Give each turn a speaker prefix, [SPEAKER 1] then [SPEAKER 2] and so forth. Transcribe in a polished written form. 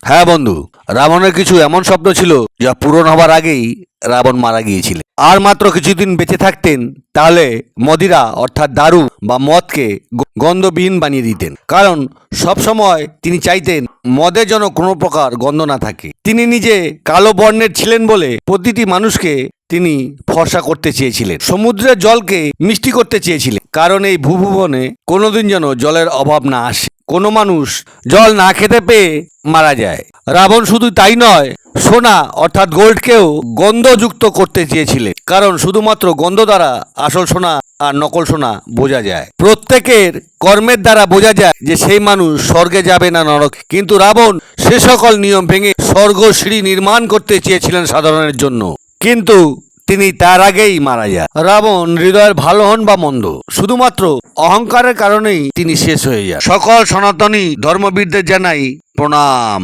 [SPEAKER 1] হ্যাঁ বন্ধু, রাবণের কিছু এমন স্বপ্ন ছিল যা পূরণ হবার আগেই রাবণ মারা গিয়েছিলেন। আর মাত্র কিছুদিন বেঁচে থাকতেন, তাহলে মদিরা অর্থাৎ দারু বা মদকে গন্ধবিহীন বানিয়ে দিতেন। কারণ সব সময় তিনি চাইতেন মদে যেন কোনো প্রকার গন্ধ না থাকে। তিনি নিজে কালো বর্ণের ছিলেন বলে প্রতিটি মানুষকে তিনি ফর্সা করতে চেয়েছিলেন, সমুদ্রের জলকে মিষ্টি করতে চেয়েছিলেন। কারণ এই ভূভুবনে কোনোদিন যেন জলের অভাব না আসে, কোনো মানুষ জল না খেতে পেয়ে মারা যায়। রাবণ শুধু তাই নয়, সোনা অর্থাৎ গোল্ডকেও গন্ধযুক্ত করতে চেয়েছিলেন। কারণ শুধুমাত্র গন্ধ দ্বারা আসল সোনা আর নকল সোনা বোঝা যায়। প্রত্যেকের কর্মের দ্বারা বোঝা যায় যে সেই মানুষ স্বর্গে যাবে না নরক। কিন্তু রাবণ সে সকল নিয়ম ভেঙে স্বর্গ সিঁড়ি নির্মাণ করতে চেয়েছিলেন সাধারণের জন্য, কিন্তু তিনি তার আগেই মারা যান। রাবণ হৃদয়ের ভালো হন বা মন্দ, শুধুমাত্র অহংকারের কারণেই তিনি শেষ হয়ে যান। সকল সনাতনী ধর্মবিদদের জানাই প্রণাম।